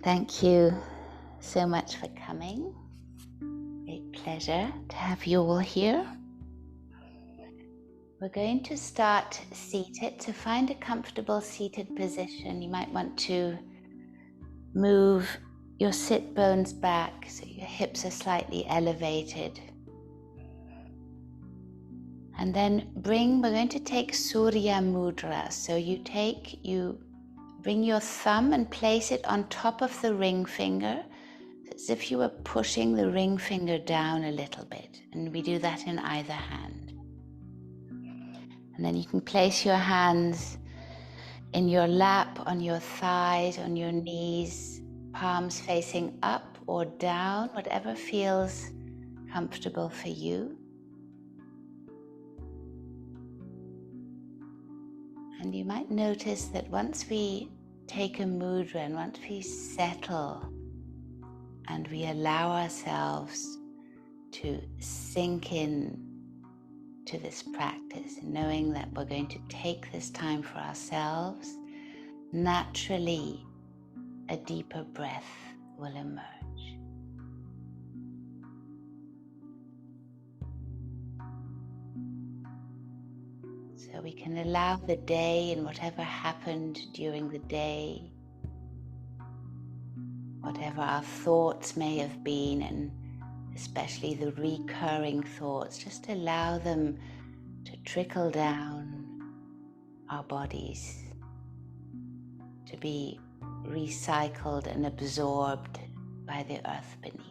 Thank you so much for coming. Great pleasure to have you all here. We're going to start seated. So find a comfortable seated position. You might want to move your sit bones back so your hips are slightly elevated. And then we're going to take Surya Mudra. So you bring your thumb and place it on top of the ring finger, as if you were pushing the ring finger down a little bit. And we do that in either hand. And then you can place your hands in your lap, on your thighs, on your knees, palms facing up or down, whatever feels comfortable for you. And you might notice that once we take a mudra and once we settle and we allow ourselves to sink in to this practice, knowing that we're going to take this time for ourselves, naturally a deeper breath will emerge. So we can allow the day and whatever happened during the day, whatever our thoughts may have been, and especially the recurring thoughts, just allow them to trickle down our bodies, to be recycled and absorbed by the earth beneath us.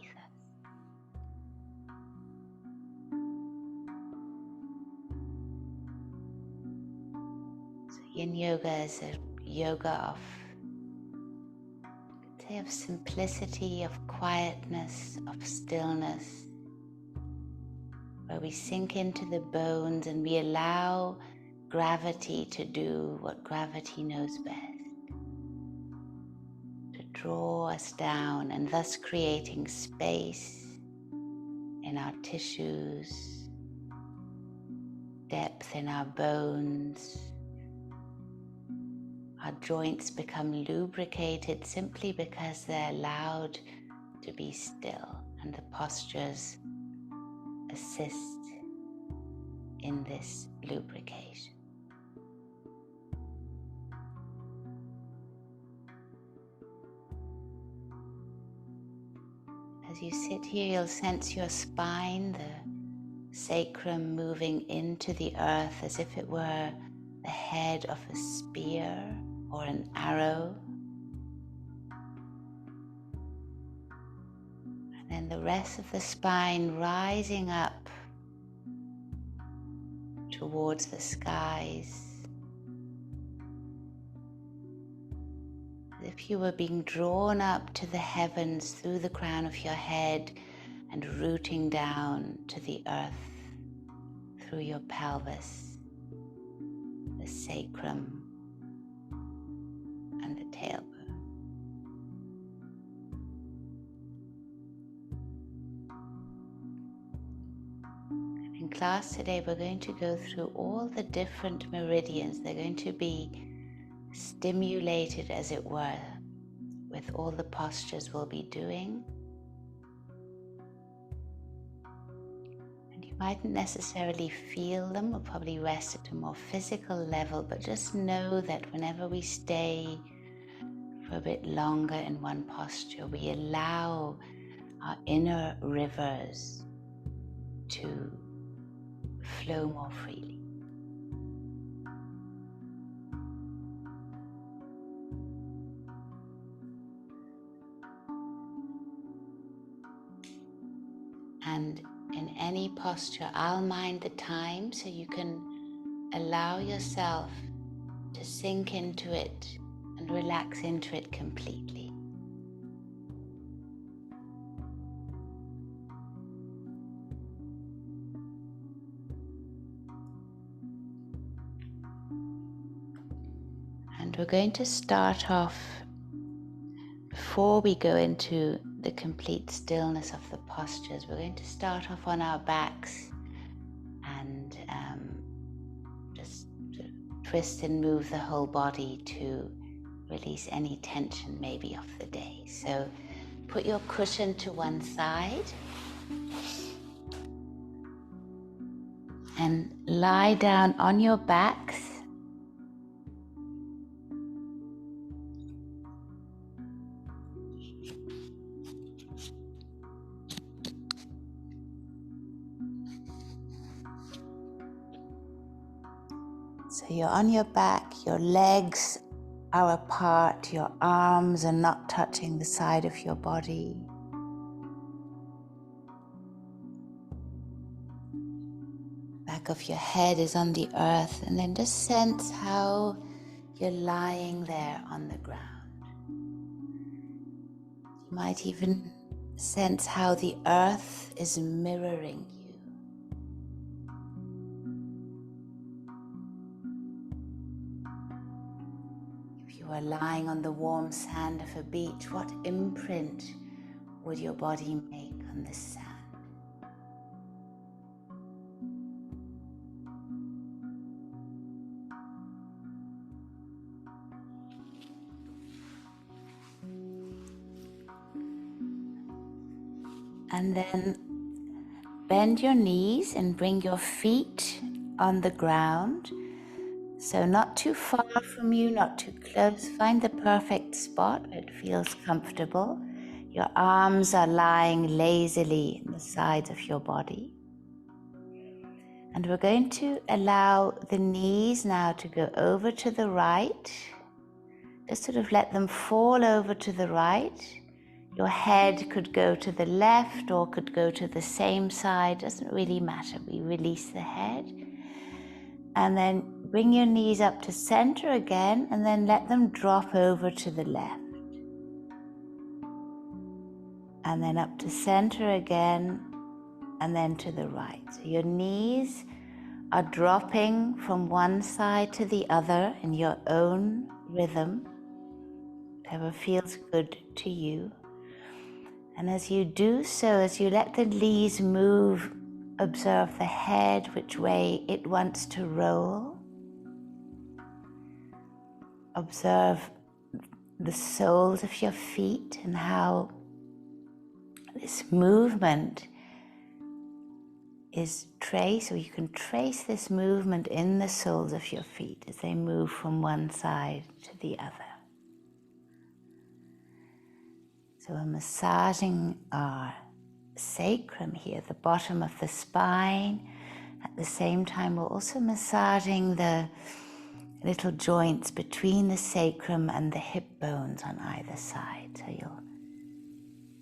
So Yin Yoga is a yoga of simplicity, of quietness, of stillness, where we sink into the bones and we allow gravity to do what gravity knows best, to draw us down, and thus creating space in our tissues, depth in our bones. Our joints become lubricated simply because they're allowed to be still, and the postures assist in this lubrication. As you sit here, you'll sense your spine, the sacrum moving into the earth as if it were the head of a spear or an arrow. And then the rest of the spine rising up towards the skies, as if you were being drawn up to the heavens through the crown of your head and rooting down to the earth through your pelvis, the sacrum, and the tailbone. In class today, we're going to go through all the different meridians. They're going to be stimulated, as it were, with all the postures we'll be doing. And you mightn't necessarily feel them, or probably rest at a more physical level, but just know that whenever we stay for a bit longer in one posture, we allow our inner rivers to flow more freely. And in any posture, I'll mind the time so you can allow yourself to sink into it and relax into it completely. And we're going to start off, before we go into the complete stillness of the postures, we're going to start off on our backs and just twist and move the whole body to release any tension maybe of the day. So put your cushion to one side and lie down on your backs. So you're on your back, your legs are apart, your arms are not touching the side of your body. Back of your head is on the earth, and then just sense how you're lying there on the ground. You might even sense how the earth is mirroring you. If you were lying on the warm sand of a beach, what imprint would your body make on the sand? And then bend your knees and bring your feet on the ground. So not too far from you, not too close. Find the perfect spot where it feels comfortable. Your arms are lying lazily in the sides of your body. And we're going to allow the knees now to go over to the right. Just sort of let them fall over to the right. Your head could go to the left or could go to the same side. Doesn't really matter. We release the head. And then bring your knees up to center again, and then let them drop over to the left. And then up to center again, and then to the right. So your knees are dropping from one side to the other in your own rhythm, whatever feels good to you. And as you do so, as you let the knees move, observe the head, which way it wants to roll. Observe the soles of your feet and how this movement is traced, or you can trace this movement in the soles of your feet as they move from one side to the other. So we're massaging our sacrum here, the bottom of the spine. At the same time, we're also massaging the little joints between the sacrum and the hip bones on either side. So you'll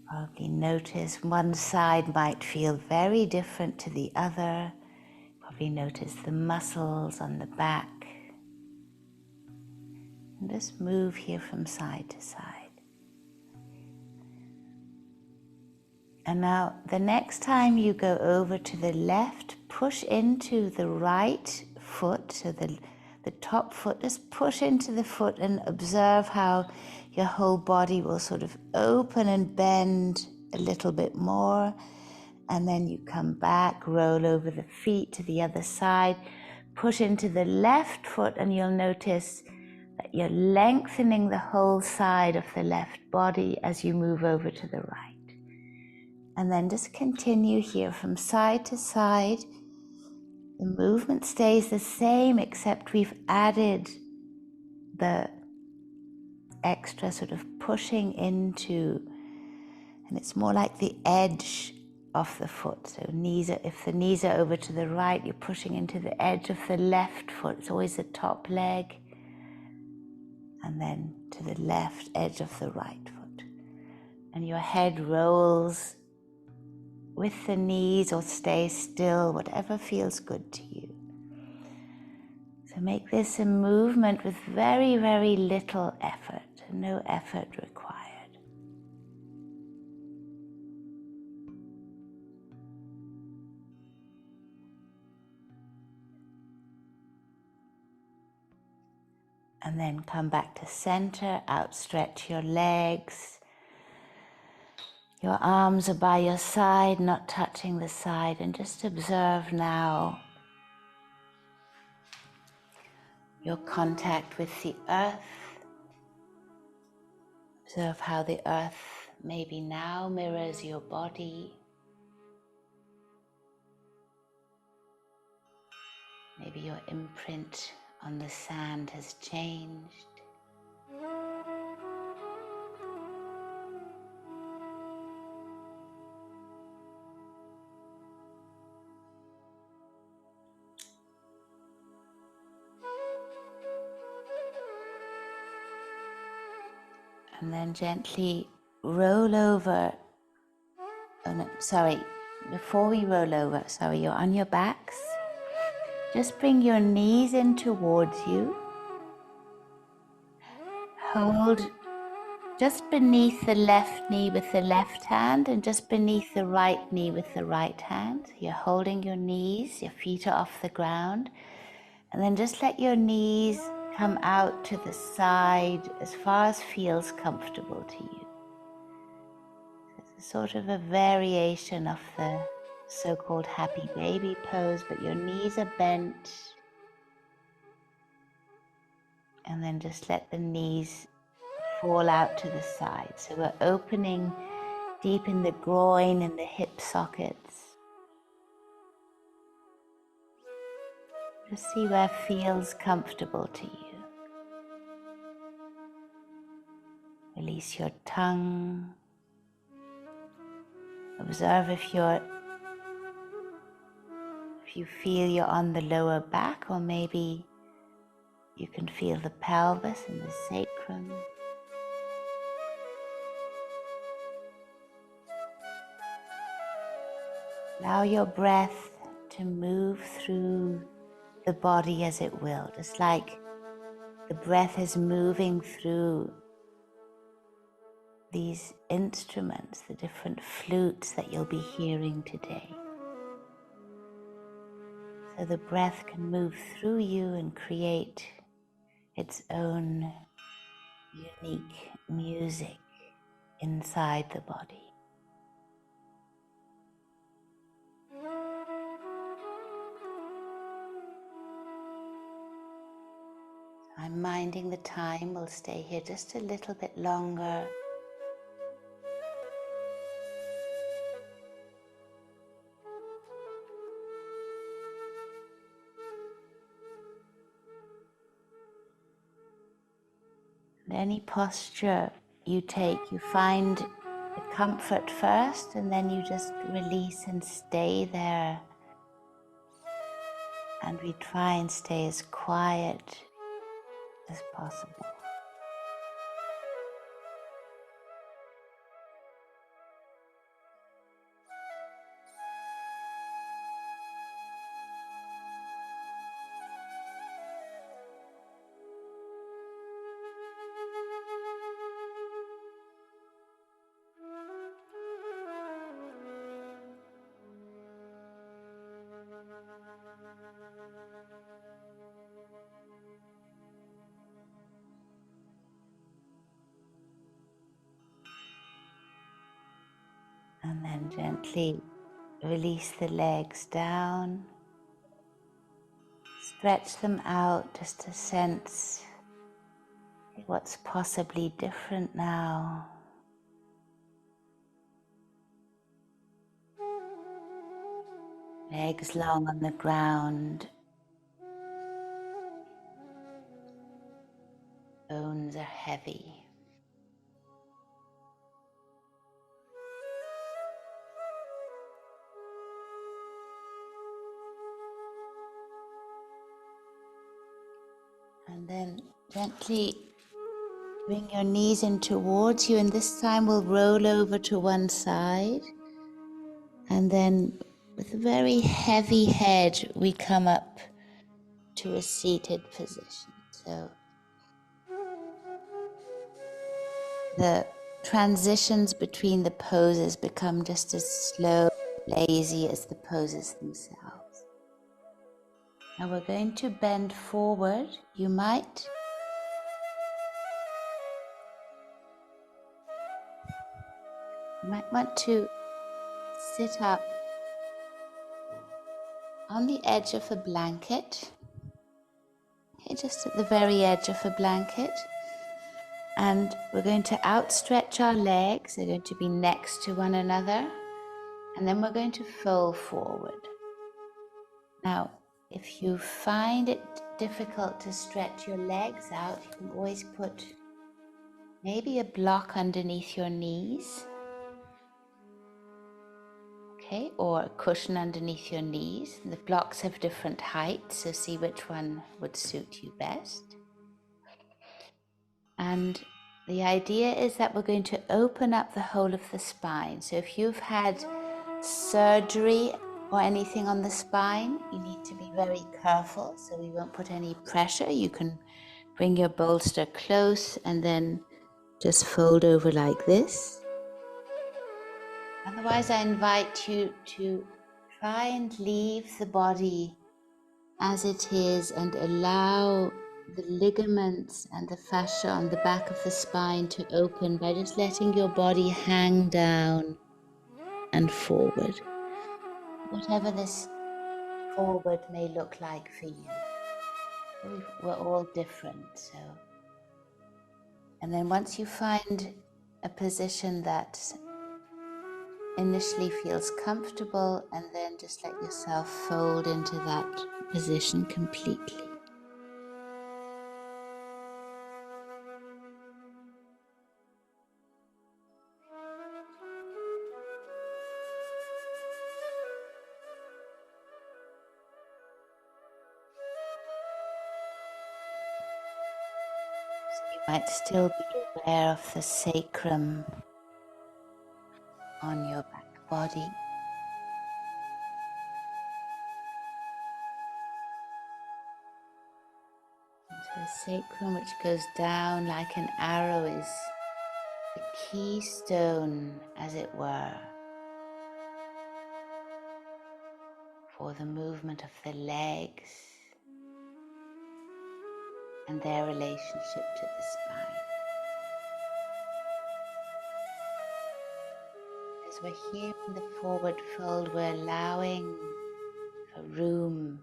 probably notice one side might feel very different to the other. Probably notice the muscles on the back. And just move here from side to side. And now the next time you go over to the left, push into the right foot, so the top foot, just push into the foot and observe how your whole body will sort of open and bend a little bit more. And then you come back, roll over the feet to the other side, push into the left foot, and you'll notice that you're lengthening the whole side of the left body as you move over to the right. And then just continue here from side to side. The movement stays the same, except we've added the extra sort of pushing into, and it's more like the edge of the foot. So if the knees are over to the right, you're pushing into the edge of the left foot. It's always the top leg, and then to the left edge of the right foot. And your head rolls with the knees or stay still, whatever feels good to you. So make this a movement with very, very little effort, no effort required. And then come back to center, outstretch your legs. Your arms are by your side, not touching the side, and just observe now your contact with the earth. Observe how the earth maybe now mirrors your body. Maybe your imprint on the sand has changed. And then gently roll over. Oh no, sorry. Before we roll over, sorry, you're on your backs. Just bring your knees in towards you. Hold just beneath the left knee with the left hand and just beneath the right knee with the right hand. You're holding your knees, your feet are off the ground. And then just let your knees come out to the side as far as feels comfortable to you. It's a sort of a variation of the so-called happy baby pose, but your knees are bent. And then just let the knees fall out to the side. So we're opening deep in the groin and the hip sockets. Just see where feels comfortable to you. Release your tongue. Observe if you feel you're on the lower back, or maybe you can feel the pelvis and the sacrum. Allow your breath to move through the body as it will, just like the breath is moving through these instruments, the different flutes that you'll be hearing today. So the breath can move through you and create its own unique music inside the body. I'm minding the time. We'll stay here just a little bit longer. And any posture you take, you find the comfort first, and then you just release and stay there. And we try and stay as quiet as possible. And then gently release the legs down. Stretch them out just to sense what's possibly different now. Legs long on the ground. Bones are heavy. And then gently bring your knees in towards you, and this time we'll roll over to one side. And then with a very heavy head, we come up to a seated position. So the transitions between the poses become just as slow, lazy as the poses themselves. Now we're going to bend forward. You might want to sit up on the edge of a blanket. Okay, just at the very edge of a blanket. And we're going to outstretch our legs. They're going to be next to one another. And then we're going to fold forward. Now, if you find it difficult to stretch your legs out, you can always put maybe a block underneath your knees. Okay, or a cushion underneath your knees. The blocks have different heights, so see which one would suit you best. And the idea is that we're going to open up the whole of the spine. So if you've had surgery or anything on the spine, you need to be very careful so we won't put any pressure. You can bring your bolster close and then just fold over like this. Otherwise, I invite you to try and leave the body as it is and allow the ligaments and the fascia on the back of the spine to open by just letting your body hang down and forward. Whatever this forward may look like for you. We're all different, so. And then once you find a position that initially feels comfortable, and then just let yourself fold into that position completely. So you might still be aware of the sacrum on your back body. So the sacrum, which goes down like an arrow, is the keystone, as it were, for the movement of the legs and their relationship to the spine. As we're here in the forward fold, we're allowing for room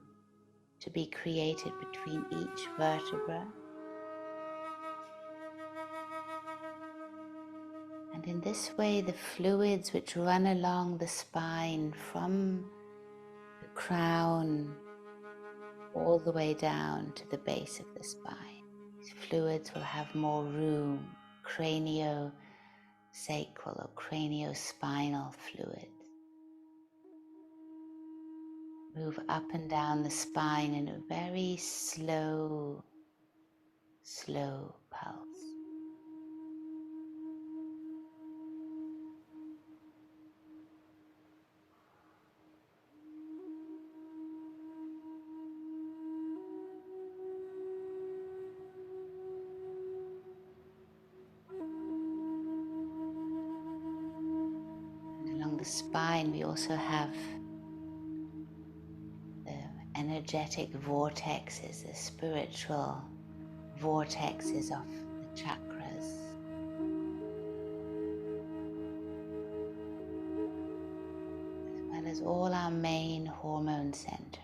to be created between each vertebra. And in this way, the fluids which run along the spine from the crown all the way down to the base of the spine, these fluids will have more room, craniosacral or craniospinal fluids. Move up and down the spine in a very slow pulse. And along the spine, we also have the energetic vortexes, the spiritual vortexes of the chakras. As well as all our main hormone centers.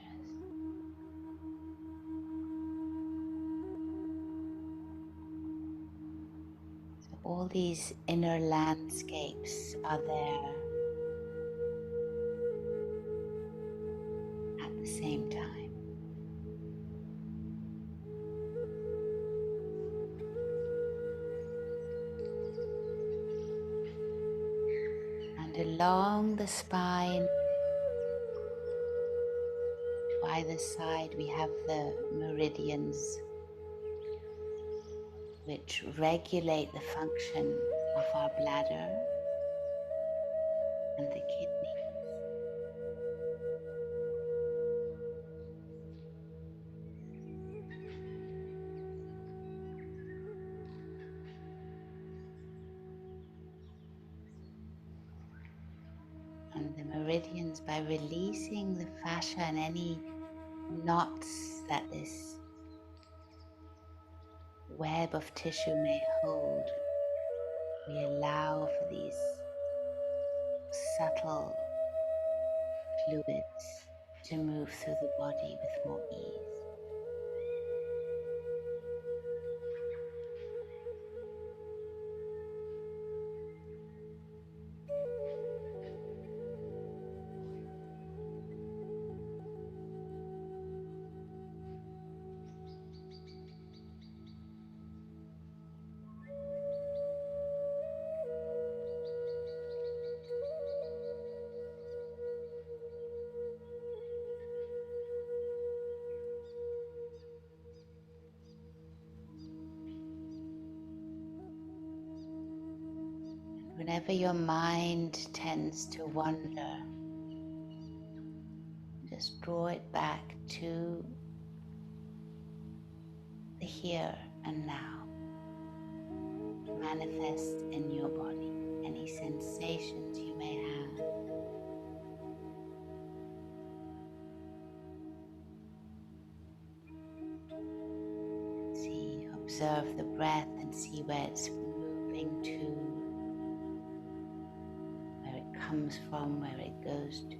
So all these inner landscapes are there at the same time. And along the spine, to either side, we have the meridians which regulate the function of our bladder and the kidney. And the meridians, by releasing the fascia and any knots that this web of tissue may hold, we allow for these subtle fluids to move through the body with more ease. whenever your mind tends to wander, just draw it back to the here and now. Manifest in your body any sensations you may have. See, observe the breath and see where it's moving to, where it comes from, where it goes to.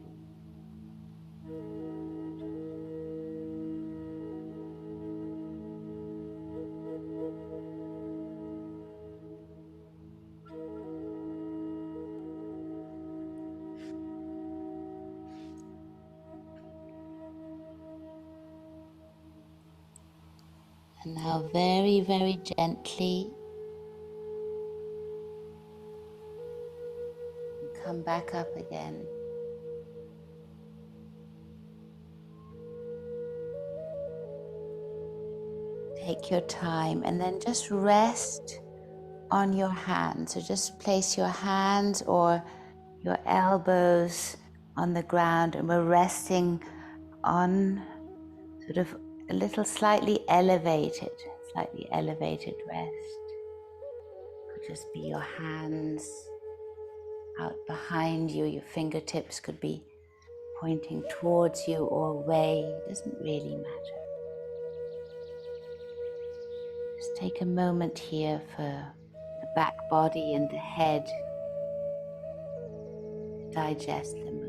And now very, very gently come back up again. Take your time and then just rest on your hands. So just place your hands or your elbows on the ground, and we're resting on sort of a little slightly elevated rest. Could just be your hands out behind you. Your fingertips could be pointing towards you or away. It doesn't really matter. Just take a moment here for the back body and the head to digest the movement.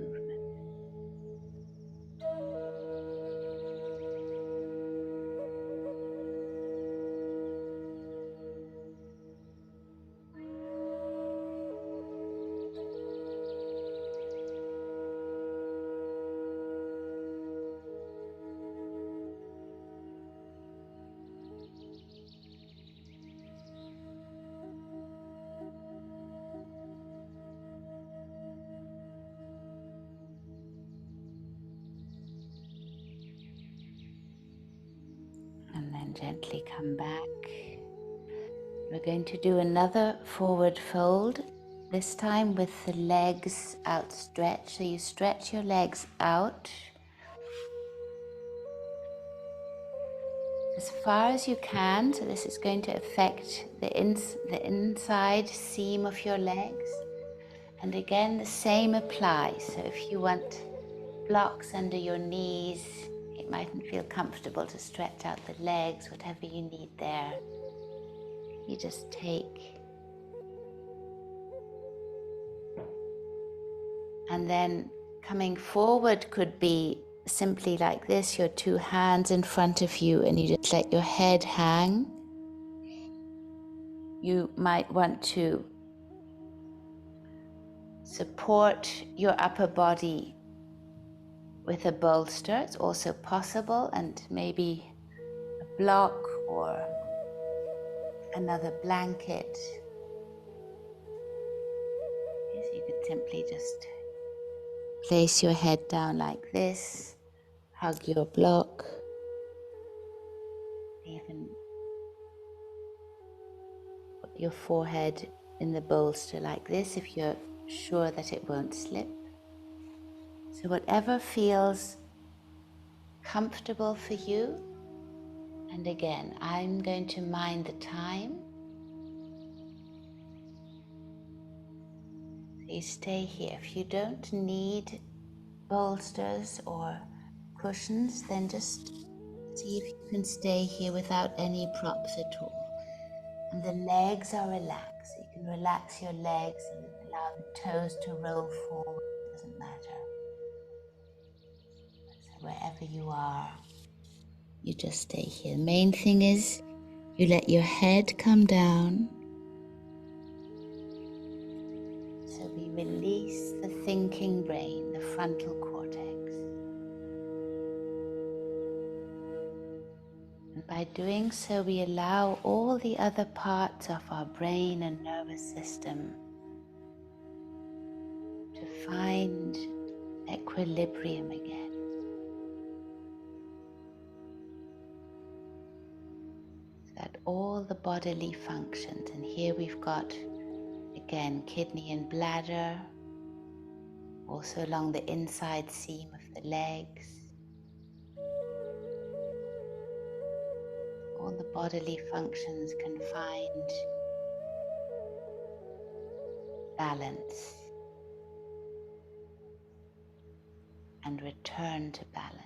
And then gently come back. We're going to do another forward fold, this time with the legs outstretched. So you stretch your legs out as far as you can. So this is going to affect the inside seam of your legs. And again, the same applies. So if you want blocks under your knees, it mightn't feel comfortable to stretch out the legs, whatever you need there. You just take, and then coming forward could be simply like this, your two hands in front of you, and you just let your head hang. You might want to support your upper body with a bolster. It's also possible, and maybe a block or another blanket. Yes, you could simply just place your head down like this, hug your block, even put your forehead in the bolster like this if you're sure that it won't slip. So whatever feels comfortable for you. And again, I'm going to mind the time. So you stay here. If you don't need bolsters or cushions, then just see if you can stay here without any props at all. And the legs are relaxed. You can relax your legs and allow the toes to roll forward. It doesn't matter. So wherever you are, you just stay here. The main thing is you let your head come down. So we release the thinking brain, the frontal cortex. And by doing so, we allow all the other parts of our brain and nervous system to find equilibrium again. So that all the bodily functions, and here we've got the again, kidney and bladder, also along the inside seam of the legs. All the bodily functions can find balance and return to balance.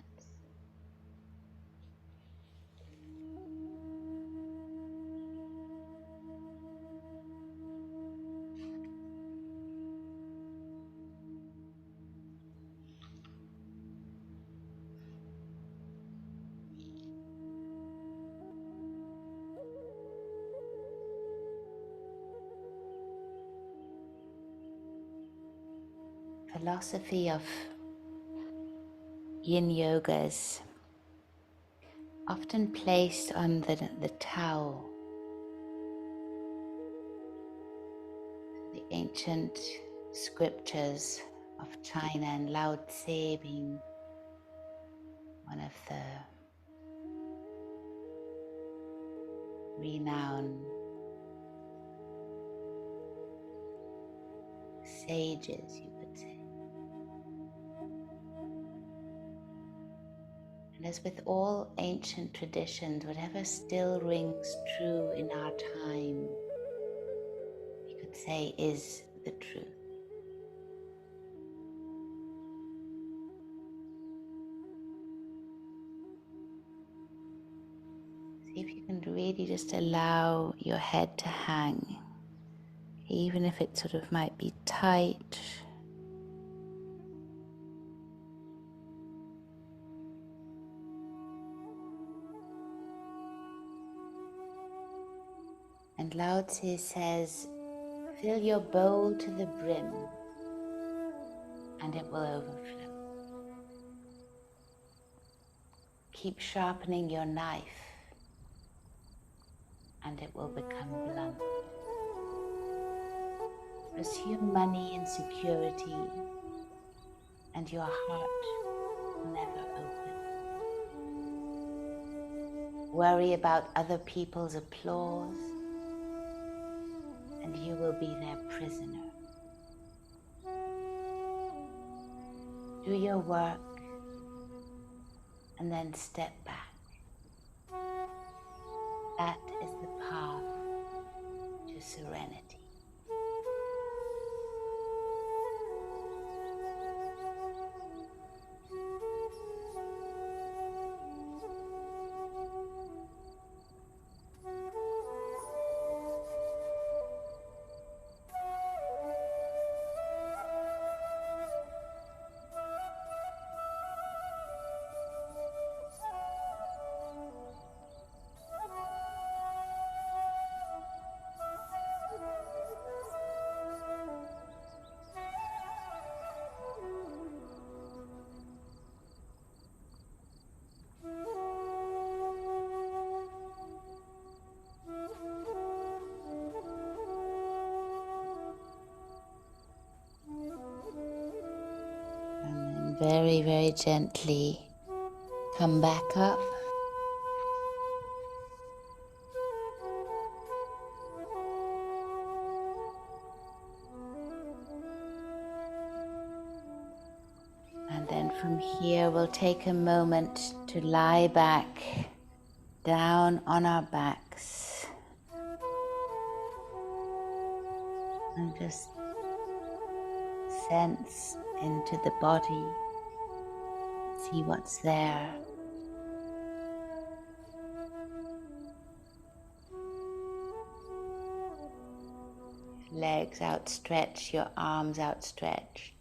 Philosophy of yin yoga is often placed on the Tao, the ancient scriptures of China, and Lao Tse being one of the renowned sages, you could say. And as with all ancient traditions, whatever still rings true in our time, you could say, is the truth. See if you can really just allow your head to hang, even if it sort of might be tight. And Lao Tse says, fill your bowl to the brim and it will overflow. Keep sharpening your knife and it will become blunt. Pursue money and security and your heart will never open. Worry about other people's applause and you will be their prisoner. Do your work and then step back. That is the path to serenity. Very, very gently come back up. And then from here we'll take a moment to lie back down on our backs and just sense into the body. See what's there. Legs outstretched, your arms outstretched.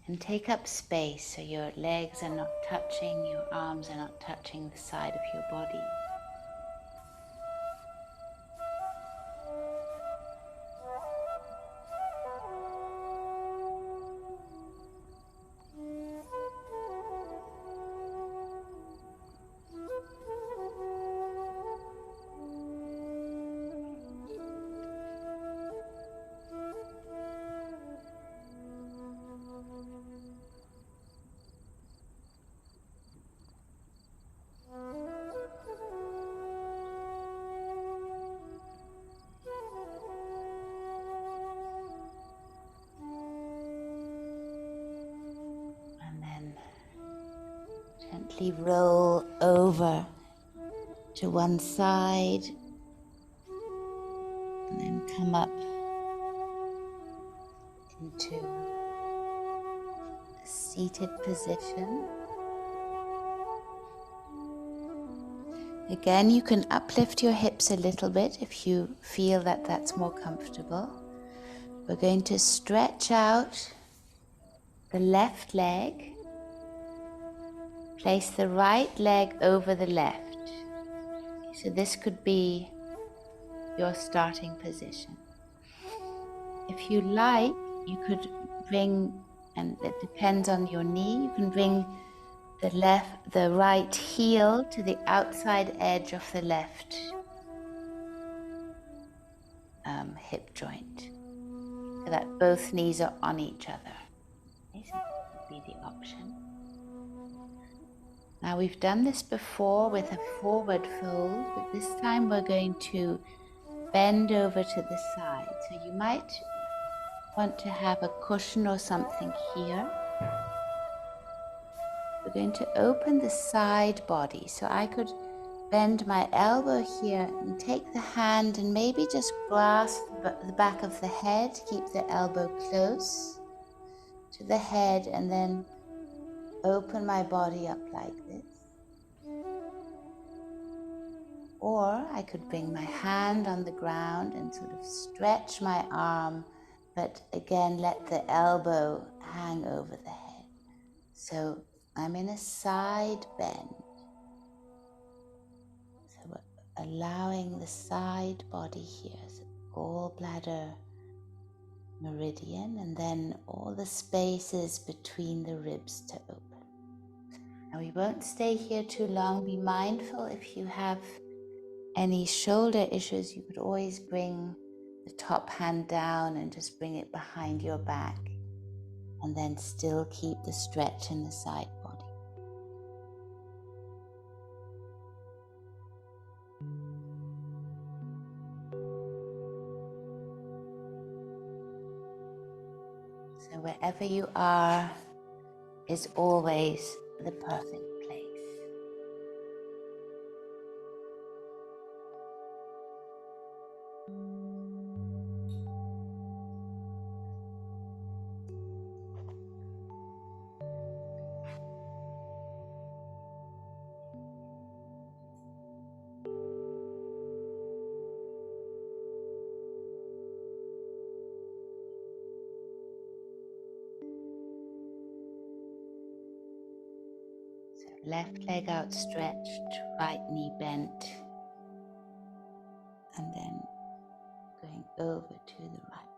And take up space so your legs are not touching, your arms are not touching the side of your body. gently roll over to one side and then come up into a seated position. Again, you can uplift your hips a little bit if you feel that that's more comfortable. We're going to stretch out the left leg. Place the right leg over the left. So this could be your starting position. If you like, you could bring, and it depends on your knee, you can bring the right heel to the outside edge of the left hip joint, so that both knees are on each other. Okay, so that would be the option. Now we've done this before with a forward fold, but this time we're going to bend over to the side. So you might want to have a cushion or something here. We're going to open the side body. So I could bend my elbow here and take the hand and maybe just grasp the back of the head, keep the elbow close to the head, and then open my body up like this. Or I could bring my hand on the ground and sort of stretch my arm, but again let the elbow hang over the head. So I'm in a side bend. So we're allowing the side body here, so gallbladder meridian, and then all the spaces between the ribs to open. Now we won't stay here too long. Be mindful if you have any shoulder issues, you could always bring the top hand down and just bring it behind your back, and then still keep the stretch in the side body. So wherever you are is always the perfect place. So left leg outstretched, right knee bent, and then going over to the right.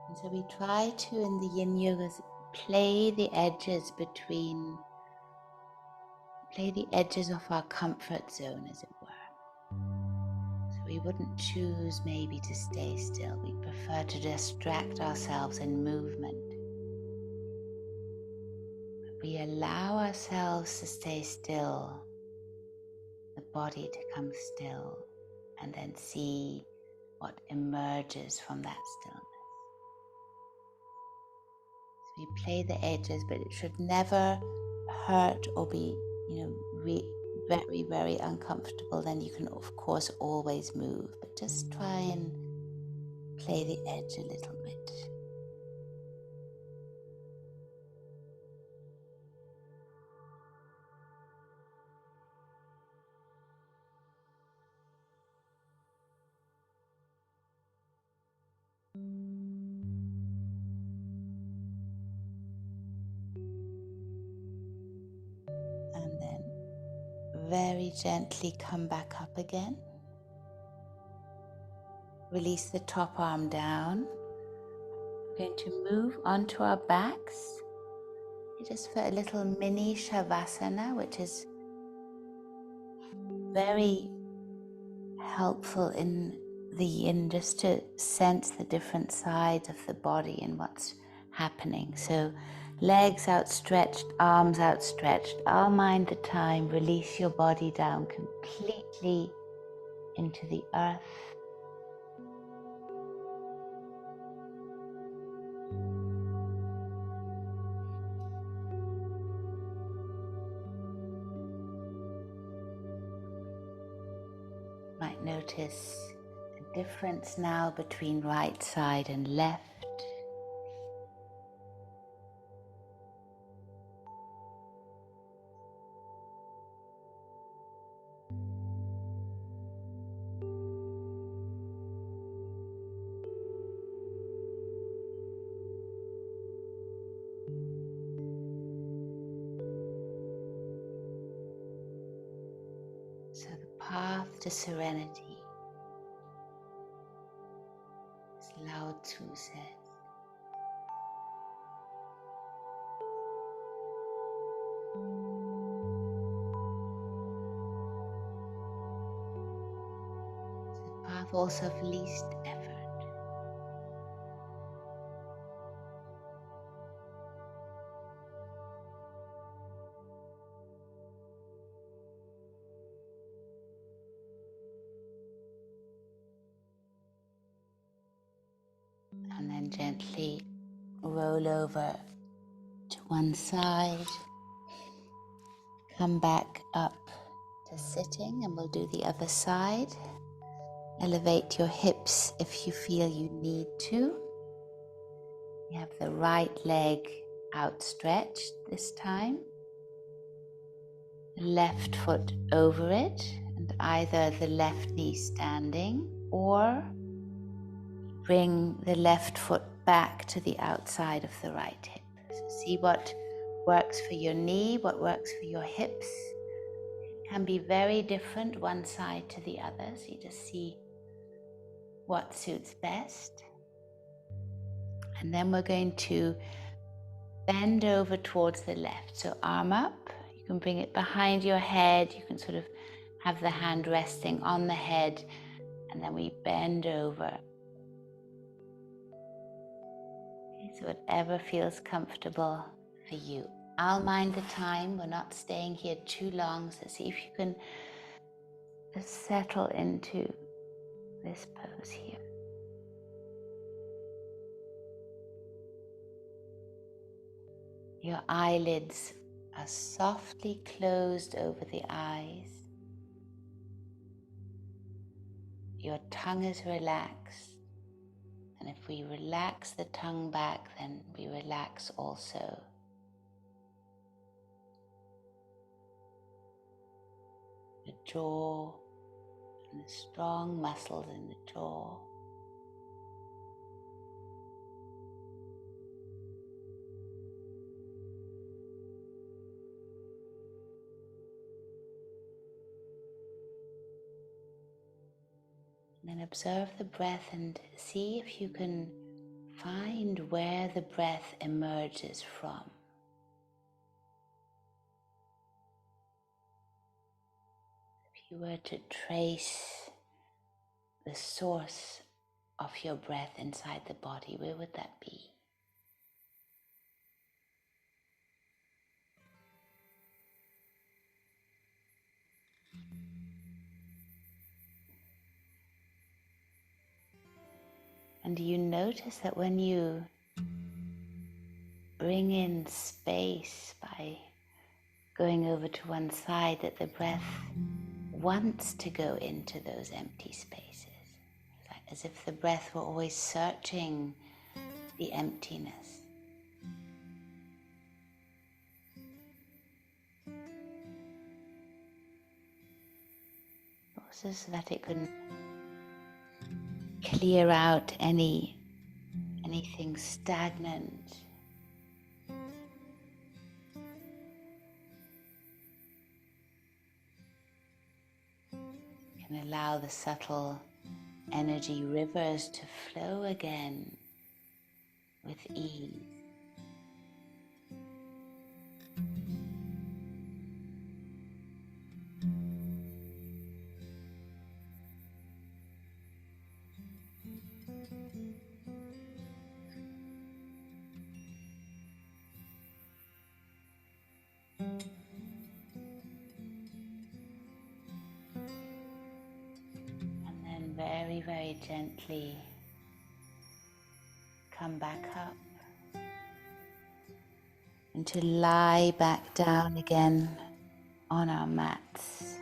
And so we try to, in the yin yogas, play the edges of our comfort zone, as it were. So we wouldn't choose maybe to stay still. We prefer to distract ourselves in movement. But we allow ourselves to stay still, the body to come still, and then see what emerges from that stillness. So we play the edges, but it should never hurt or be, very, very uncomfortable. Then you can, of course, always move, but just try and play the edge a little bit. And then very gently come back up again. Release the top arm down. We're going to move onto our backs, just for a little mini Shavasana, which is very helpful in the yin, just to sense the different sides of the body and what's happening. So legs outstretched, arms outstretched. I'll mind the time. Release your body down completely into the earth. notice the difference now between right side and left. So the path to serenity, as Lao Tzu says, is the path also of least effort. And then gently roll over to one side, come back up to sitting, and we'll do the other side. Elevate your hips if you feel you need to. You have the right leg outstretched this time, the left foot over it, and either the left knee standing, or bring the left foot back to the outside of the right hip. So see what works for your knee, what works for your hips. It can be very different one side to the other, so you just see what suits best. And then we're going to bend over towards the left. So arm up, you can bring it behind your head, you can sort of have the hand resting on the head, and then we bend over. Okay, so whatever feels comfortable for you. I'll mind the time, we're not staying here too long, so see if you can just settle into this pose here. Your eyelids are softly closed over the eyes. Your tongue is relaxed. And if we relax the tongue back, then we relax also the jaw and the strong muscles in the jaw. And then observe the breath and see if you can find where the breath emerges from. If you were to trace the source of your breath inside the body, where would that be? And do you notice that when you bring in space by going over to one side, that the breath wants to go into those empty spaces? It's like as if the breath were always searching the emptiness. Also so that it can clear out anything stagnant. You can allow the subtle energy rivers to flow again with ease. Very, very gently come back up and to lie back down again on our mats.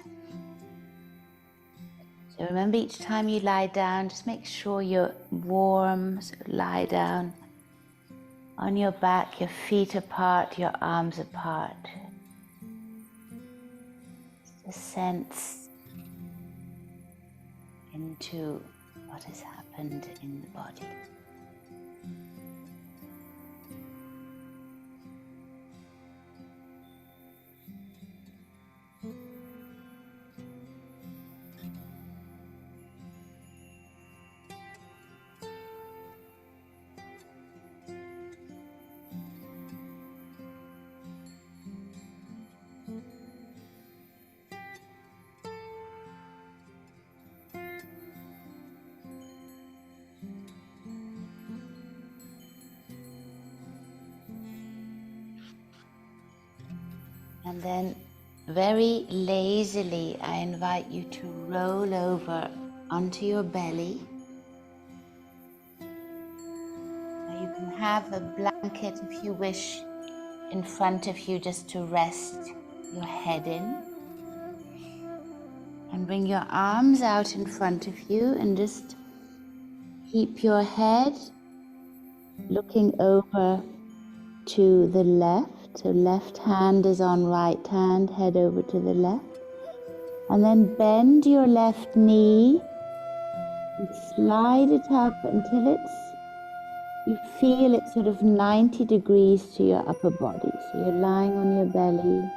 So remember, each time you lie down, just make sure you're warm. So lie down on your back, your feet apart, your arms apart. Just a sense into what has happened in the body. And then very lazily, I invite you to roll over onto your belly. Now you can have a blanket if you wish in front of you just to rest your head in. And bring your arms out in front of you and just keep your head looking over to the left. So left hand is on right hand, head over to the left. And then bend your left knee and slide it up until you feel it sort of 90 degrees to your upper body. So you're lying on your belly.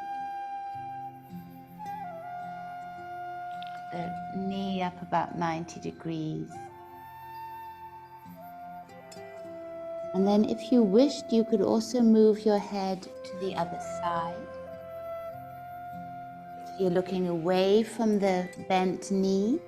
The knee up about 90 degrees. And then if you wished, you could also move your head to the other side. So you're looking away from the bent knee.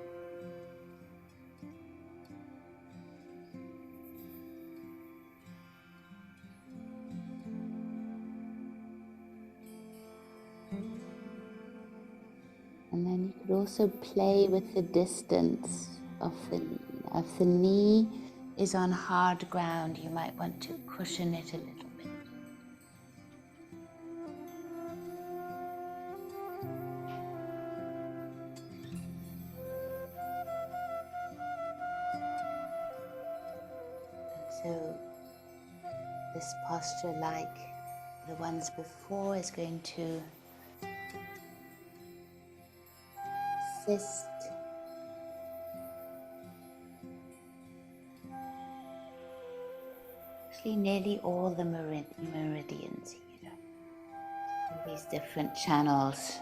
And then you could also play with the distance of the knee. If the knee is on hard ground, you might want to cushion it a little bit. So this posture, like the ones before, is going to assist actually nearly all the meridians here, these different channels.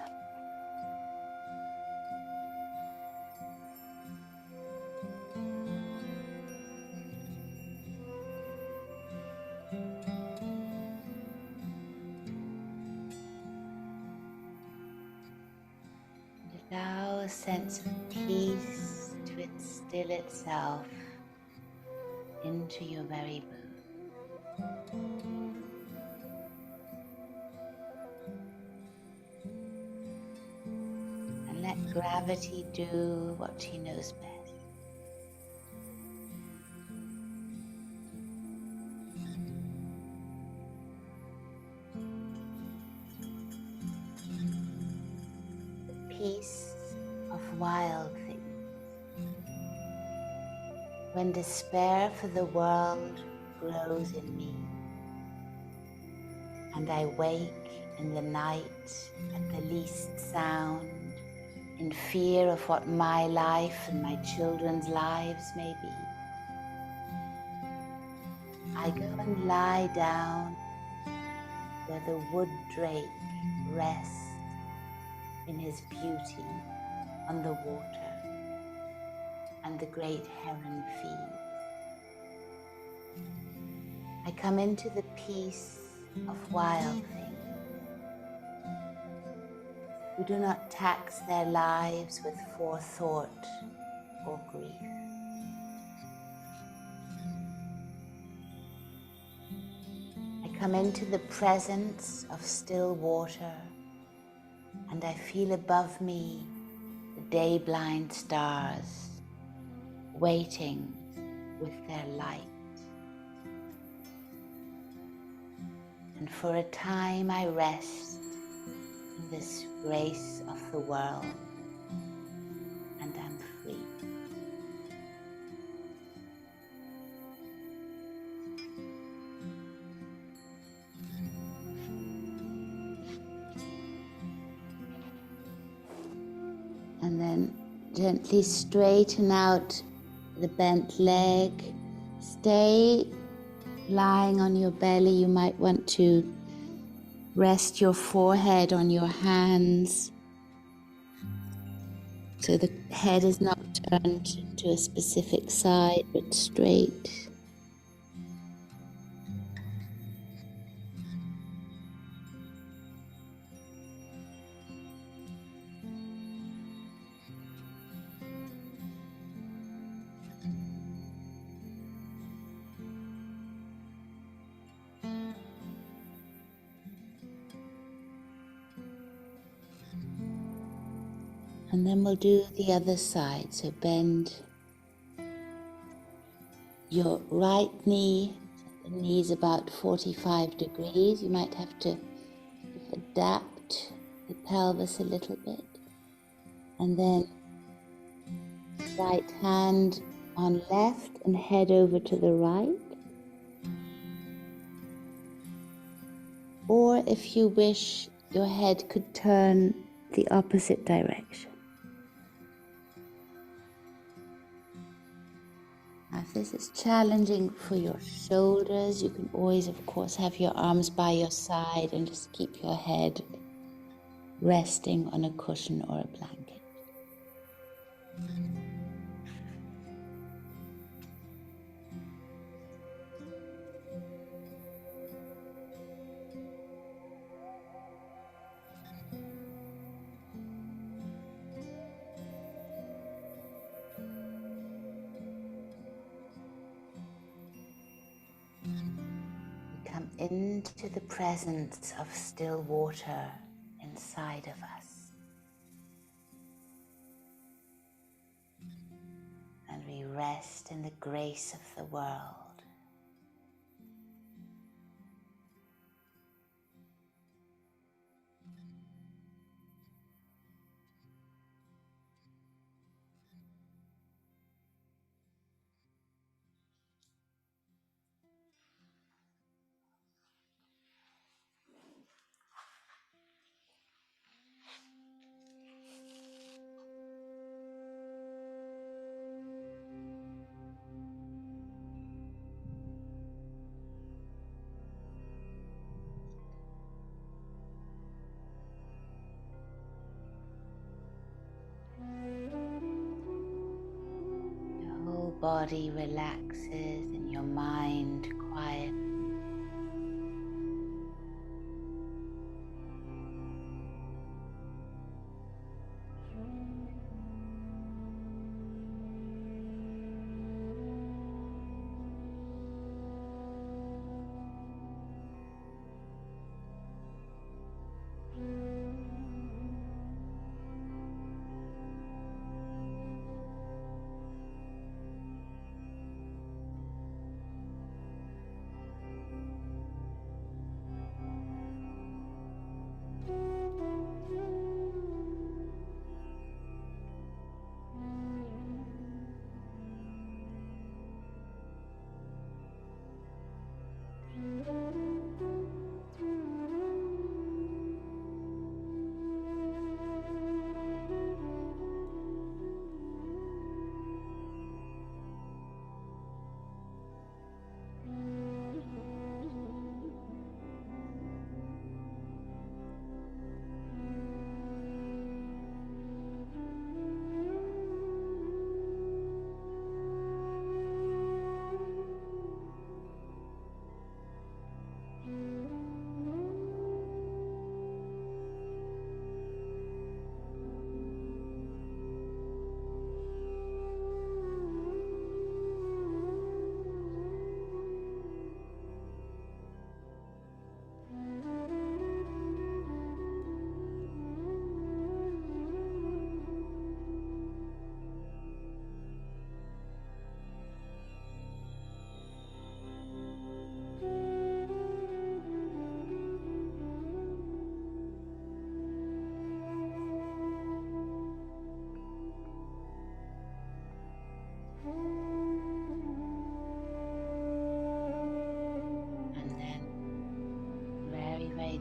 Allow a sense of peace to instill itself into your very being. And let gravity do what she knows best. The peace of wild things. When despair for the world grows in me, and I wake in the night at the least sound, in fear of what my life and my children's lives may be, I go and lie down where the wood drake rests in his beauty on the water, and the great heron feeds. I come into the peace of wild things, who do not tax their lives with forethought or grief. I come into the presence of still water, and I feel above me the day-blind stars waiting with their light. And for a time I rest in this grace of the world, and am free. And then gently straighten out the bent leg. Stay lying on your belly. You might want to rest your forehead on your hands so the head is not turned to a specific side but straight. And then we'll do the other side. So bend your right knee. The knee's about 45 degrees. You might have to adapt the pelvis a little bit. And then right hand on left and head over to the right. Or if you wish, your head could turn the opposite direction. Now, if this is challenging for your shoulders, you can always, of course, have your arms by your side and just keep your head resting on a cushion or a blanket. Come into the presence of still water inside of us. And we rest in the grace of the world. Your whole body relaxes and your mind quiets.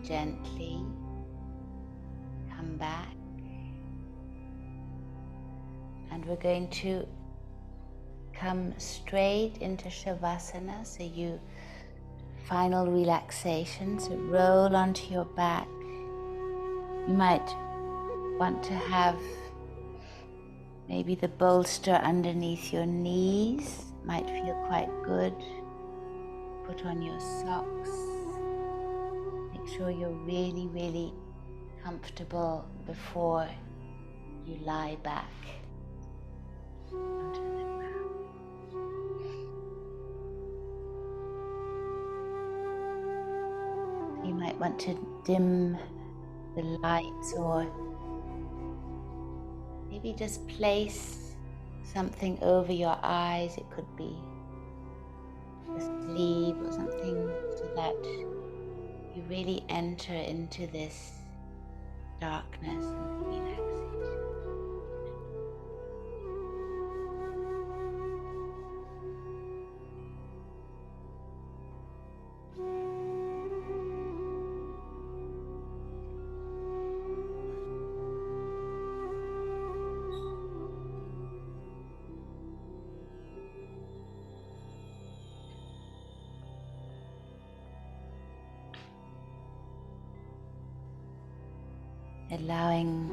Gently come back And we're going to come straight into Shavasana, so you final relaxation. So roll onto your back. You might want to have maybe the bolster underneath your knees, might feel quite good. Put on your socks. Make sure you're really, really comfortable before you lie back onto the ground. You might want to dim the lights, or maybe just place something over your eyes. It could be a sleeve or something, so that you really enter into this darkness and relaxation. Allowing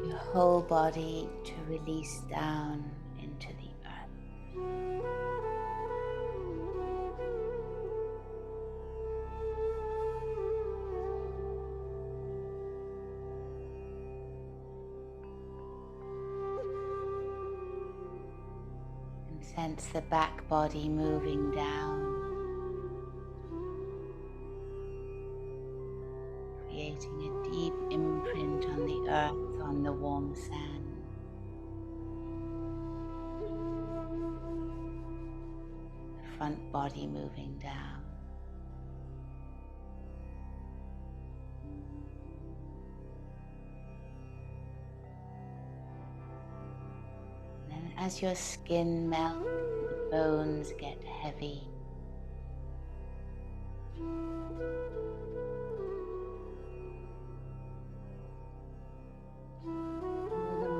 your whole body to release down into the earth. And sense the back body moving down, creating a deep imprint on the earth, on the warm sand. The front body moving down. And then as your skin melts, the bones get heavy.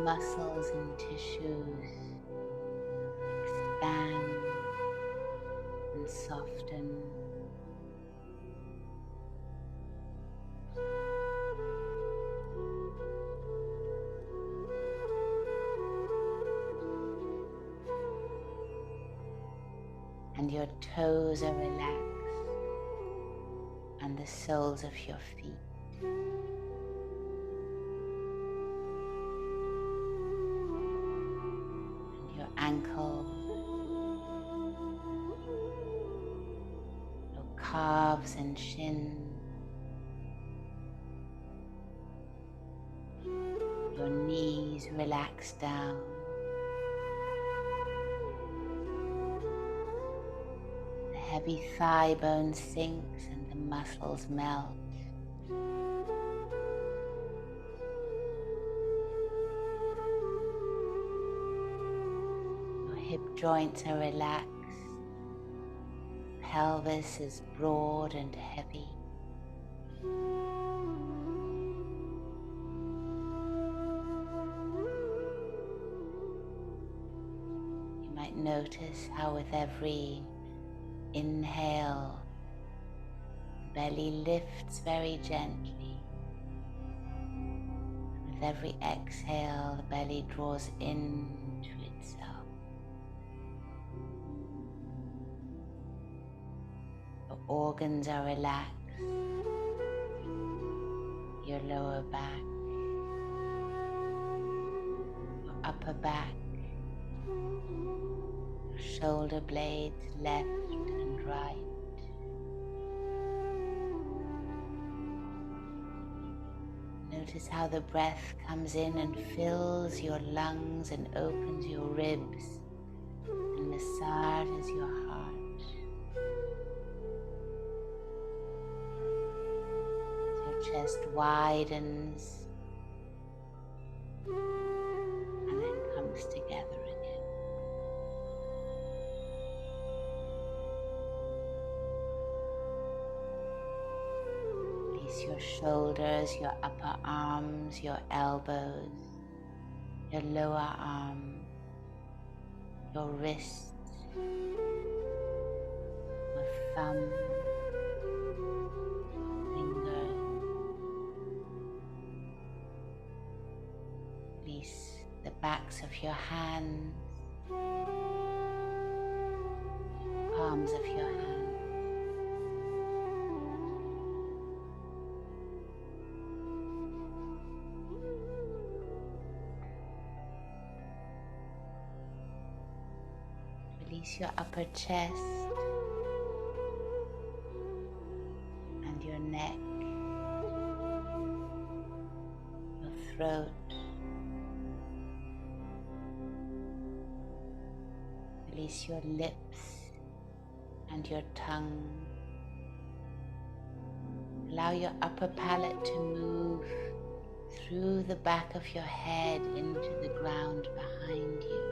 Muscles and tissues expand and soften. And your toes are relaxed, and the soles of your feet. Ankle, your calves and shins, your knees relax down, the heavy thigh bone sinks and the muscles melt. Hip joints are relaxed, pelvis is broad and heavy. You might notice how with every inhale, the belly lifts very gently. With every exhale, the belly draws into itself. Your organs are relaxed. Your lower back, your upper back, your shoulder blades left and right. Notice how the breath comes in and fills your lungs and opens your ribs and massages your heart. Chest widens and then comes together again. Release your shoulders, your upper arms, your elbows. your lower arm, your wrist, your thumb, fingers. Release the backs of your hands, palms of your hands. Release your upper chest and your neck, your throat. Release your lips and your tongue. Allow your upper palate to move through the back of your head into the ground behind you.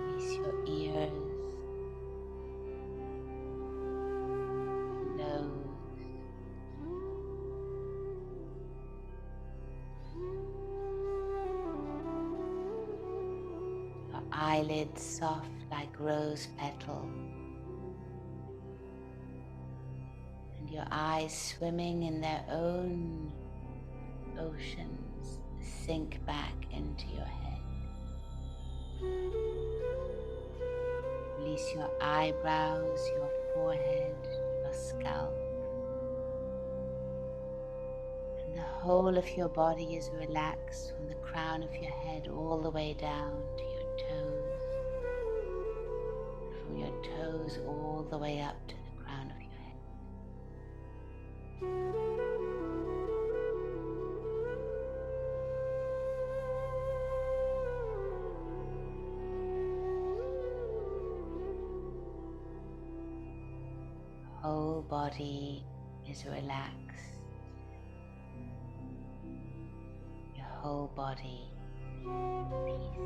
Release your ears, nose, your eyelids soft like rose petals, and your eyes swimming in their own oceans sink back into your head. Release your eyebrows, your forehead, your scalp. And the whole of your body is relaxed from the crown of your head all the way down to your toes. From your toes all the way up to the crown of your head. Whole body is relaxed. Your whole body is peace.